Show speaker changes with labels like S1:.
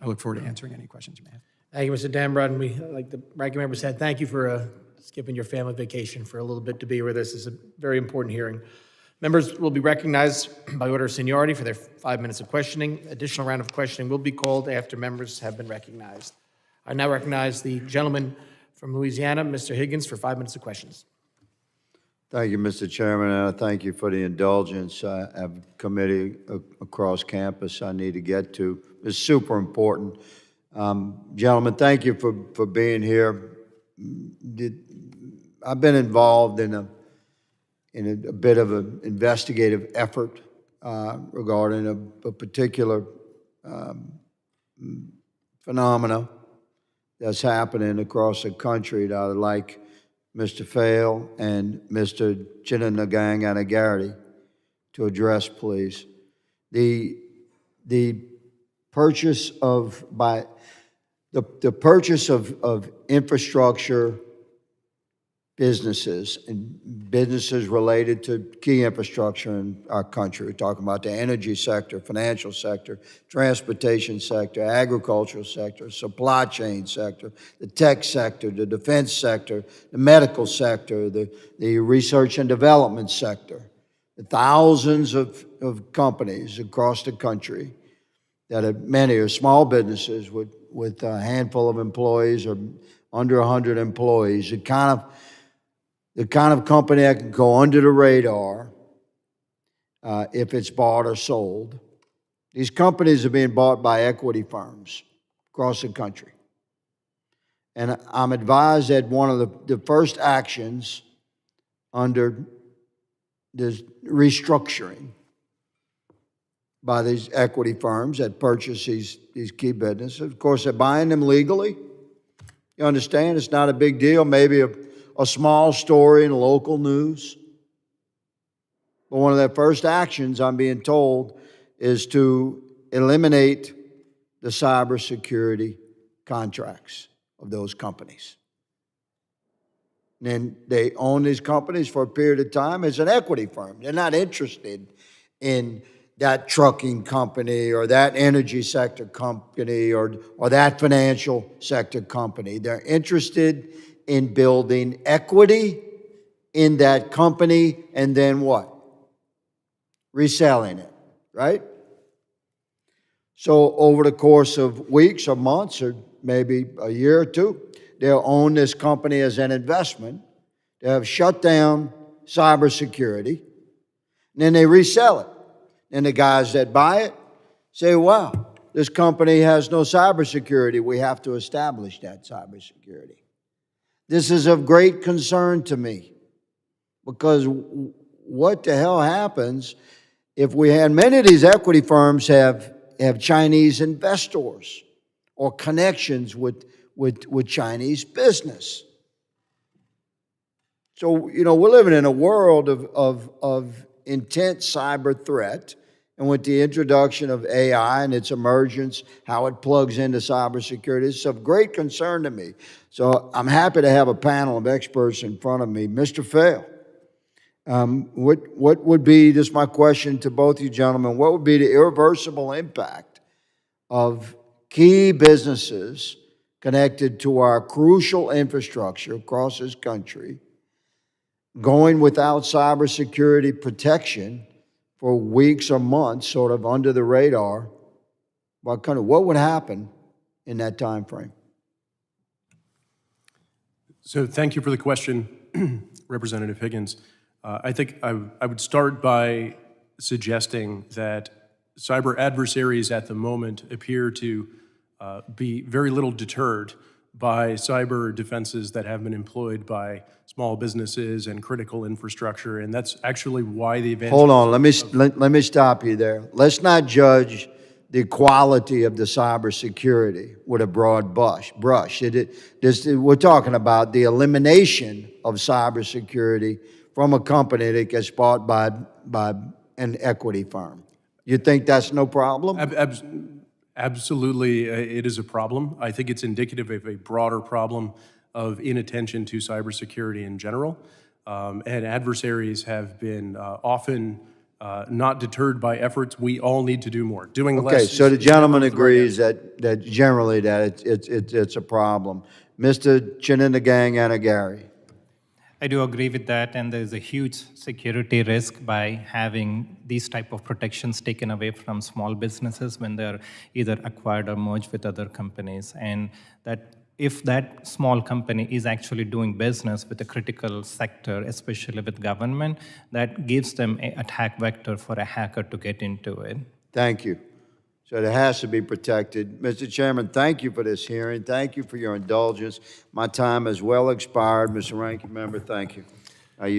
S1: I look forward to answering any questions you may have.
S2: Thank you, Mr. Denbrough. And we, like the ranking member said, thank you for skipping your family vacation for a little bit to be with us. This is a very important hearing. Members will be recognized by order of seniority for their 5 minutes of questioning. Additional round of questioning will be called after members have been recognized. I now recognize the gentleman from Louisiana, Mr. Higgins, for 5 minutes of questions.
S3: Thank you, Mr. Chairman, and I thank you for the indulgence. I have a committee across campus I need to get to. It's super important. Gentlemen, thank you for being here. I've been involved in a bit of an investigative effort regarding a particular phenomena that's happening across the country that I'd like Mr. Fail and Mr. Chinanagang to address, please. The purchase of infrastructure businesses and businesses related to key infrastructure in our country. We're talking about the energy sector, financial sector, transportation sector, agricultural sector, supply chain sector, the tech sector, the defense sector, the medical sector, the research and development sector. The thousands of companies across the country that many are small businesses with a handful of employees or under 100 employees. The kind of company that can go under the radar if it's bought or sold. These companies are being bought by equity firms across the country. And I'm advised that one of the first actions under this restructuring by these equity firms that purchase these key businesses, of course, they're buying them legally. You understand? It's not a big deal. Maybe a small story in local news. But one of their first actions, I'm being told, is to eliminate the cybersecurity contracts of those companies. And then they own these companies for a period of time as an equity firm. They're not interested in that trucking company or that energy sector company or that financial sector company. They're interested in building equity in that company and then what? Reselling it, right? So over the course of weeks or months or maybe a year or two, they'll own this company as an investment. They have shut down cybersecurity, and then they resell it. And the guys that buy it say, wow, this company has no cybersecurity. We have to establish that cybersecurity. This is of great concern to me because what the hell happens if we had many of these equity firms have Chinese investors or connections with Chinese business. So, you know, we're living in a world of intense cyber threat. And with the introduction of AI and its emergence, how it plugs into cybersecurity, it's of great concern to me. So I'm happy to have a panel of experts in front of me. Mr. Fail, what would be, this is my question to both you gentlemen, what would be the irreversible impact of key businesses connected to our crucial infrastructure across this country going without cybersecurity protection for weeks or months, sort of under the radar? What would happen in that time frame?
S4: So thank you for the question, Representative Higgins. I think I would start by suggesting that cyber adversaries at the moment appear to be very little deterred by cyber defenses that have been employed by small businesses and critical infrastructure, and that's actually why the advances.
S3: Hold on, let me stop you there. Let's not judge the quality of the cybersecurity with a broad brush. We're talking about the elimination of cybersecurity from a company that gets bought by an equity firm. You think that's no problem?
S4: Absolutely, it is a problem. I think it's indicative of a broader problem of inattention to cybersecurity in general. And adversaries have been often not deterred by efforts. We all need to do more. Doing
S3: Okay,
S4: less.
S3: so the
S4: is
S3: gentleman
S4: never the right
S3: agrees that generally that it's a problem. Mr. Chininagang Anagari.
S5: I do agree with that, and there's a huge security risk by having these type of protections taken away from small businesses when they're either acquired or merged with other companies. And that if that small company is actually doing business with a critical sector, especially with government, that gives them an attack vector for a hacker to get into it.
S3: Thank you. So it has to be protected. Mr. Chairman, thank you for this hearing. Thank you for your indulgence. My time has well expired. Mr. Ranking Member, thank you.